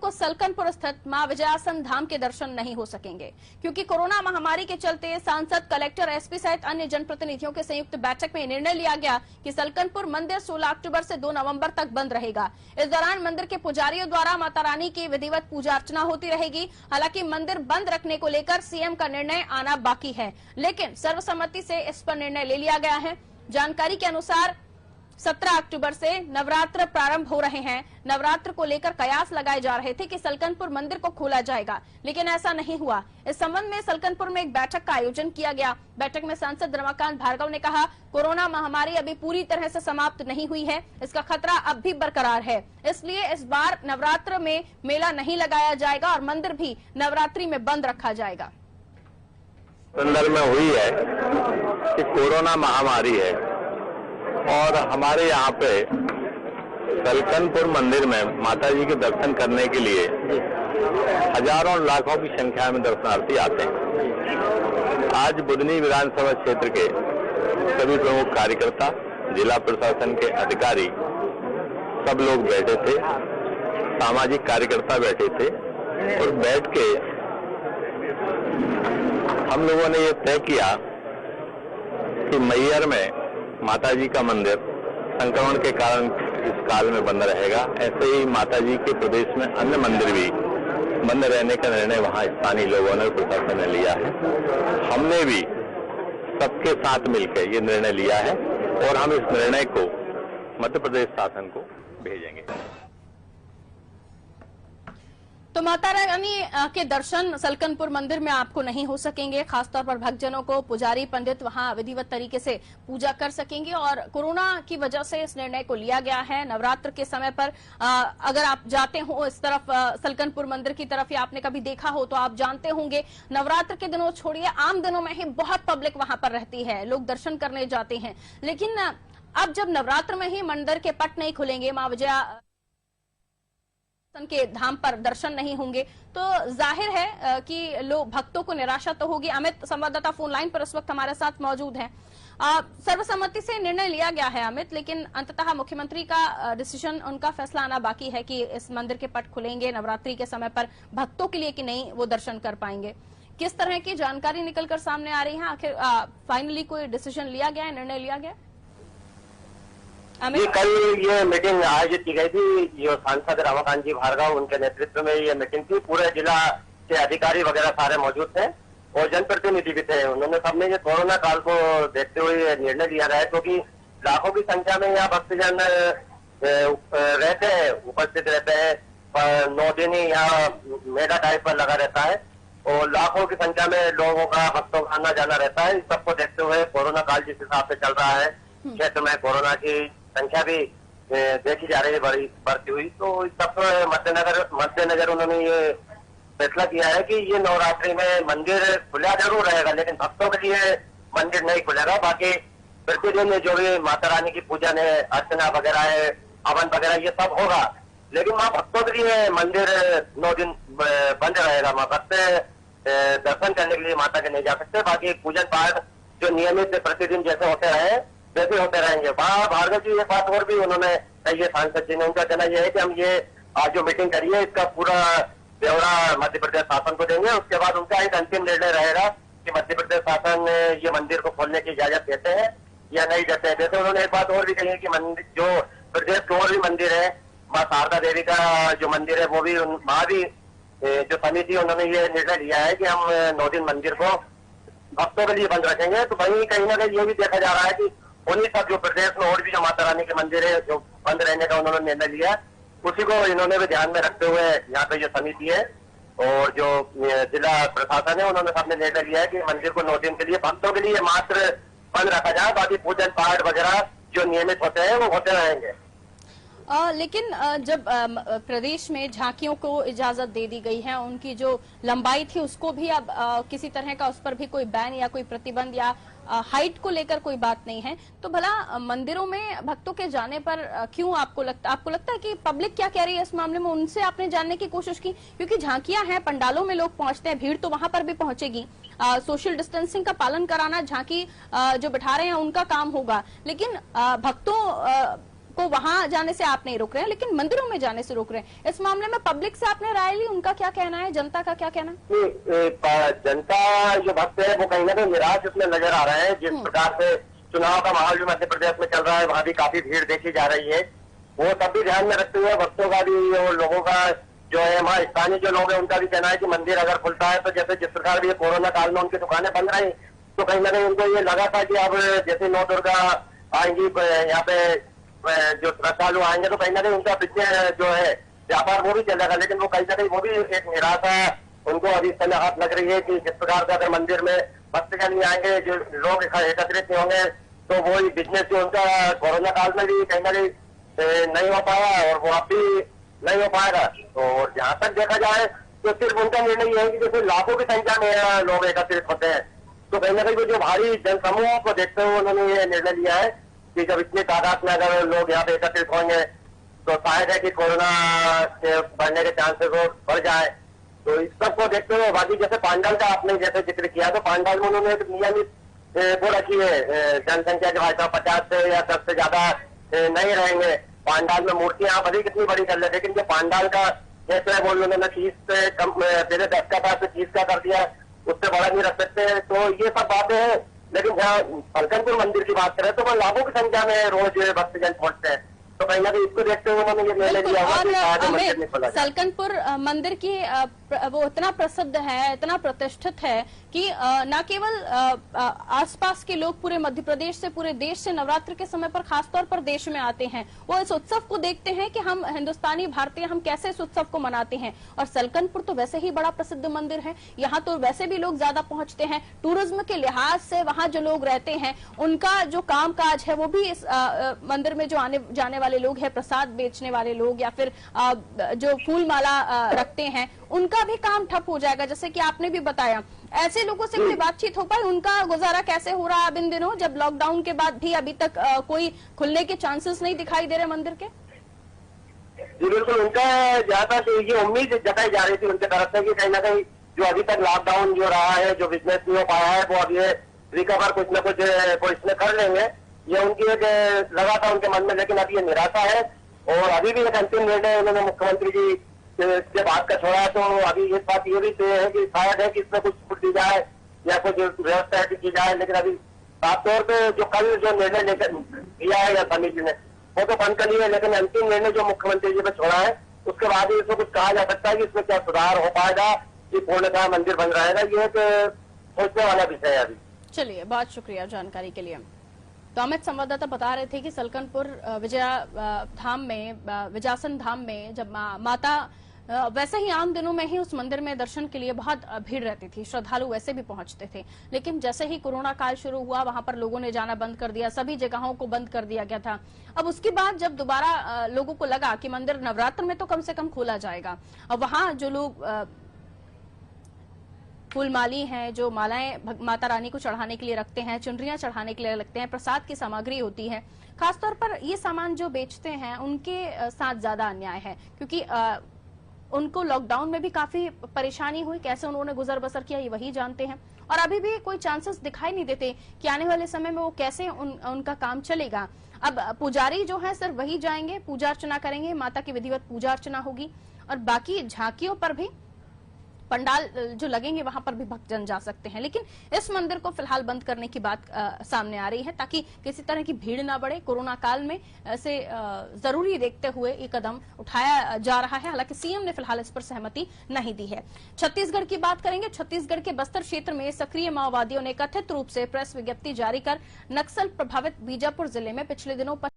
को सलकनपुर स्थित मां विजयासन धाम के दर्शन नहीं हो सकेंगे, क्योंकि कोरोना महामारी के चलते सांसद, कलेक्टर, एसपी सहित अन्य जनप्रतिनिधियों के संयुक्त बैठक में निर्णय लिया गया कि सलकनपुर मंदिर 16 अक्टूबर से 2 नवंबर तक बंद रहेगा। इस दौरान मंदिर के पुजारियों द्वारा माता रानी की विधिवत पूजा अर्चना होती रहेगी। हालांकि मंदिर बंद रखने को लेकर सीएम का निर्णय आना बाकी है, लेकिन सर्वसम्मति से इस पर निर्णय ले लिया गया है। जानकारी के अनुसार 17 अक्टूबर से नवरात्र प्रारंभ हो रहे हैं। नवरात्र को लेकर कयास लगाए जा रहे थे कि सलकनपुर मंदिर को खोला जाएगा, लेकिन ऐसा नहीं हुआ। इस संबंध में सलकनपुर में एक बैठक का आयोजन किया गया। बैठक में सांसद रमाकांत भार्गव ने कहा, कोरोना महामारी अभी पूरी तरह से समाप्त नहीं हुई है, इसका खतरा अब भी बरकरार है, इसलिए इस बार नवरात्र में मेला नहीं लगाया जाएगा और मंदिर भी नवरात्रि में बंद रखा जाएगा। संदर्भ में हुई है कि कोरोना महामारी है और हमारे यहाँ पे सलकनपुर मंदिर में माता जी के दर्शन करने के लिए हजारों लाखों की संख्या में दर्शनार्थी आते हैं। आज बुधनी विधानसभा क्षेत्र के सभी प्रमुख कार्यकर्ता, जिला प्रशासन के अधिकारी सब लोग बैठे थे, सामाजिक कार्यकर्ता बैठे थे और बैठ के हम लोगों ने ये तय किया कि मैहर में माता जी का मंदिर संक्रमण के कारण इस काल में बंद रहेगा। ऐसे ही माता जी के प्रदेश में अन्य मंदिर भी बंद रहने का निर्णय वहां स्थानीय लोगों ने, प्रशासन ने लिया है। हमने भी सबके साथ मिलकर ये निर्णय लिया है और हम इस निर्णय को मध्य प्रदेश शासन को भेजेंगे। तो माता रानी के दर्शन सलकनपुर मंदिर में आपको नहीं हो सकेंगे। खासतौर पर भक्तजनों को पुजारी, पंडित वहां विधिवत तरीके से पूजा कर सकेंगे और कोरोना की वजह से इस निर्णय को लिया गया है। नवरात्र के समय पर अगर आप जाते हो इस तरफ सलकनपुर मंदिर की तरफ या आपने कभी देखा हो तो आप जानते होंगे, नवरात्र के दिनों छोड़िए आम दिनों में ही बहुत पब्लिक वहां पर रहती है, लोग दर्शन करने जाते हैं। लेकिन अब जब नवरात्र में ही मंदिर के पट नहीं खुलेंगे, मां विजया के धाम पर दर्शन नहीं होंगे, तो जाहिर है कि लोग भक्तों को निराशा तो होगी। अमित संवाददाता फोन लाइन पर इस वक्त हमारे साथ मौजूद हैं। सर्वसम्मति से निर्णय लिया गया है अमित, लेकिन अंततः मुख्यमंत्री का डिसीजन, उनका फैसला आना बाकी है कि इस मंदिर के पट खुलेंगे नवरात्रि के समय पर भक्तों के लिए कि नहीं, वो दर्शन कर पाएंगे। किस तरह की जानकारी निकलकर सामने आ रही है? आखिर फाइनली कोई डिसीजन लिया गया है, निर्णय लिया गया? ये कल ये मीटिंग आयोजित की गई थी, जो सांसद रमाकांत जी भार्गव उनके नेतृत्व में ये मीटिंग थी। पूरे जिला के अधिकारी वगैरह सारे मौजूद थे और जनप्रतिनिधि भी थे। उन्होंने सबने ये कोरोना काल को देखते हुए निर्णय लिया है, क्योंकि लाखों की संख्या में यहाँ भक्तजन रहते हैं, उपस्थित रहते हैं। 9 दिन ही यहाँ मेला टाइप पर लगा रहता है और लाखों की संख्या में लोगों का, भक्तों का आना जाना रहता है। इस सबको देखते हुए कोरोना काल जिस हिसाब से चल रहा है, क्षेत्र में कोरोना की संख्या भी देखी जा रही है बढ़ती हुई, तो इस सब मद्देनजर उन्होंने ये फैसला किया है कि ये नवरात्रि में मंदिर खुला जरूर रहेगा, लेकिन भक्तों के लिए मंदिर नहीं खुलेगा। बाकी प्रतिदिन जो भी माता रानी की पूजन है, अर्चना वगैरह है, हवन वगैरह, ये सब होगा, लेकिन वहाँ भक्तों के लिए मंदिर 9 दिन बंद रहेगा। वहाँ भक्त दर्शन करने के लिए माता के नहीं जा सकते। बाकी पूजन पाठ जो नियमित प्रतिदिन जैसे होते रहे वैसे होते रहेंगे। भार्गव जी ये बात और भी उन्होंने कही है, सांसद जी ने, उनका कहना यह है कि हम ये आज जो मीटिंग करी है इसका पूरा ब्यौरा मध्य प्रदेश शासन को देंगे। उसके बाद उनका एक अंतिम निर्णय रहेगा कि मध्य प्रदेश शासन ये मंदिर को खोलने की इजाजत देते हैं या नहीं देते हैं। जैसे उन्होंने एक बात और भी कही है कि मंदिर जो प्रदेश के और भी मंदिर है, माँ शारदा देवी का जो मंदिर है वो भी, वहाँ भी जो समिति उन्होंने ये निर्णय लिया है कि हम 9 दिन मंदिर को भक्तों के लिए बंद रखेंगे। तो वहीं कहीं ना कहीं ये भी देखा जा रहा है कि उन्हीं सब जो प्रदेश में और भी जो माता रानी के मंदिर है जो बंद रहने का उन्होंने निर्णय लिया, उसी को इन्होंने भी ध्यान में रखते हुए यहाँ पे जो समिति है और जो जिला प्रशासन है, उन्होंने सबने निर्णय लिया है कि मंदिर को 9 दिन के लिए भक्तों के लिए मात्र बंद रखा जाए। बाकी पूजन पाठ वगैरह जो नियमित होते हैं वो होते रहेंगे। लेकिन जब प्रदेश में झांकियों को इजाजत दे दी गई है, उनकी जो लंबाई थी उसको भी अब किसी तरह का उस पर भी कोई बैन या कोई प्रतिबंध या हाइट को लेकर कोई बात नहीं है, तो भला मंदिरों में भक्तों के जाने पर क्यों आपको लगता है कि पब्लिक क्या कह रही है इस मामले में? उनसे आपने जानने की कोशिश की? क्योंकि झांकियां हैं, पंडालों में लोग पहुंचते हैं, भीड़ तो वहां पर भी पहुंचेगी। सोशल डिस्टेंसिंग का पालन कराना झांकी जो बिठा रहे हैं उनका काम होगा, लेकिन भक्तों को वहां जाने से आप नहीं रोक रहे हैं, लेकिन मंदिरों में जाने से रोक रहे हैं। इस मामले में पब्लिक से आपने राय ली, उनका क्या कहना है, जनता का क्या कहना है? जनता जो भक्त है वो कहीं ना कहीं निराश इसमें नजर आ रहे हैं। जिस प्रकार से चुनाव का माहौल भी मध्य प्रदेश में चल रहा है, वहाँ भी काफी भीड़ देखी जा रही है। वो सब भी ध्यान में रखते हुए भक्तों का भी और लोगों का जो है, वहाँ स्थानीय जो लोग हैं उनका भी कहना है कि मंदिर अगर खुलता है तो जैसे जिस प्रकार भी कोरोना काल में उनकी दुकानें बंद रही, तो कहीं ना कहीं उनको ये लगा था कि अब जैसे नौ दुर्गा आएंगी यहाँ पे जो श्रद्धालु आएंगे तो कहीं ना कहीं उनका पीछे जो है व्यापार वो भी चलेगा। लेकिन वो कहीं ना कहीं वो भी एक निराशा उनको अभी इस समय हाथ लग रही है कि जिस प्रकार से अगर मंदिर में भक्तजन नहीं आएंगे, जो लोग एकत्रित नहीं होंगे, तो वो बिजनेस जो उनका कोरोना काल में भी कहीं ना कहीं नहीं हो पाया और वो अब भी नहीं हो पाएगा। तो जहाँ तक देखा जाए तो सिर्फ उनका निर्णय ये है कि जैसे लाखों की संख्या में लोग एकत्रित होते हैं, तो कहीं ना कहीं वो जो भारी जनसमूह को देखते हुए उन्होंने ये निर्णय लिया है कि जब इतनी तादाद में अगर लोग यहाँ पे एकत्रित होंगे तो शायद है कि कोरोना के बढ़ने के चांसेस बढ़ जाए। तो इस सब को देखते हुए बाकी जैसे पांडाल का आपने जैसे जिक्र किया, तो पांडाल में उन्होंने एक नियमित वो रखी है, जनसंख्या के भाई साहब 50 से या 10 से ज्यादा नहीं रहेंगे। पांडाल में मूर्तियां भले कितनी बड़ी कर ले, लेकिन जो पांडाल का जैसे बोल उन्होंने 30 से कम, पहले 10 का था तो 30 का कर दिया, उससे बड़ा नहीं रख सकते। तो ये सब बातें हैं। लेकिन जहाँ सलकनपुर मंदिर की बात करें तो वह लाखों की संख्या में रोज भक्तजन पहुंचते हैं, तो कहीं ना कहीं इसको देखते हुए उन्होंने ये निर्णय लिया होगा। सलकनपुर मंदिर की वो इतना प्रसिद्ध है, इतना प्रतिष्ठित है कि न केवल आसपास के लोग पूरे मध्य प्रदेश से, पूरे देश से नवरात्र के समय पर खासतौर पर देश में आते हैं। वो इस उत्सव को देखते हैं कि हम हिंदुस्तानी भारतीय हम कैसे इस उत्सव को मनाते हैं। और सलकनपुर तो वैसे ही बड़ा प्रसिद्ध मंदिर है, यहाँ तो वैसे भी लोग ज्यादा पहुंचते हैं। टूरिज्म के लिहाज से वहाँ जो लोग रहते हैं उनका जो काम काज है वो भी इस मंदिर में जो आने जाने वाले लोग हैं, प्रसाद बेचने वाले लोग या फिर जो फूल माला रखते हैं, उनका भी काम ठप हो जाएगा। जैसे कि आपने भी बताया, ऐसे लोगों से कोई बातचीत हो पाई, उनका गुजारा कैसे हो रहा है अब इन दिनों, जब लॉकडाउन के बाद भी अभी तक कोई खुलने के चांसेस नहीं दिखाई दे रहे मंदिर के? जी बिल्कुल, उनका ज्यादा ये उम्मीद जताई जा रही थी उनके तरफ से कि कहीं ना कहीं जो अभी तक लॉकडाउन जो रहा है, जो बिजनेस नहीं हो पाया है, वो अभी रिकवर कुछ न कुछ वो इसमें कर लेंगे, ये उनकी एक लगा था उनके मन में। लेकिन अभी ये निराशा है और अभी भी एक अंतिम निर्णय उन्होंने मुख्यमंत्री जी से बात का छोड़ा है। तो अभी इस बात ये भी है कि शायद है कि इसमें कुछ छूट दी जाए या कुछ व्यवस्था की जाए, लेकिन अभी साफ तौर पे जो कल जो निर्णय लेकर दिया है या समिति ने वो तो बंद कर लिया है, लेकिन अंतिम निर्णय जो मुख्यमंत्री जी पे छोड़ा है उसके बाद ही इसमें कुछ कहा जा सकता है कि इसमें क्या सुधार हो पाएगा, कि पूर्णतः मंदिर बन रहेगा। ये एक सोचने वाला विषय है अभी। चलिए, बहुत शुक्रिया जानकारी के लिए। तो अमित संवाददाता बता रहे थे कि सलकनपुर विजयासन धाम में जब माता वैसे ही आम दिनों में ही उस मंदिर में दर्शन के लिए बहुत भीड़ रहती थी, श्रद्धालु वैसे भी पहुंचते थे। लेकिन जैसे ही कोरोना काल शुरू हुआ, वहां पर लोगों ने जाना बंद कर दिया, सभी जगहों को बंद कर दिया गया था। अब उसके बाद जब दोबारा लोगों को लगा कि मंदिर नवरात्र में तो कम से कम खोला जाएगा, अब वहां जो लोग फूलमाली हैं, जो मालाएं माता रानी को चढ़ाने के लिए रखते हैं, चुनरियां चढ़ाने के लिए रखते हैं, प्रसाद की सामग्री होती है, खासतौर पर ये सामान जो बेचते हैं उनके साथ ज्यादा अन्याय है। क्योंकि उनको लॉकडाउन में भी काफी परेशानी हुई, कैसे उन्होंने गुजर बसर किया ये वही जानते हैं। और अभी भी कोई चांसेस दिखाई नहीं देते कि आने वाले समय में वो कैसे उनका काम चलेगा। अब पुजारी जो है सिर्फ वही जाएंगे, पूजा अर्चना करेंगे, माता की विधिवत पूजा अर्चना होगी, और बाकी झांकियों पर भी पंडाल जो लगेंगे वहां पर भी भक्तजन जा सकते हैं। लेकिन इस मंदिर को फिलहाल बंद करने की बात सामने आ रही है, ताकि किसी तरह की भीड़ ना बढ़े। कोरोना काल में ऐसे जरूरी देखते हुए ये कदम उठाया जा रहा है। हालांकि सीएम ने फिलहाल इस पर सहमति नहीं दी है। छत्तीसगढ़ की बात करेंगे। छत्तीसगढ़ के बस्तर क्षेत्र में सक्रिय माओवादियों ने कथित रूप से प्रेस विज्ञप्ति जारी कर नक्सल प्रभावित बीजापुर जिले में पिछले दिनों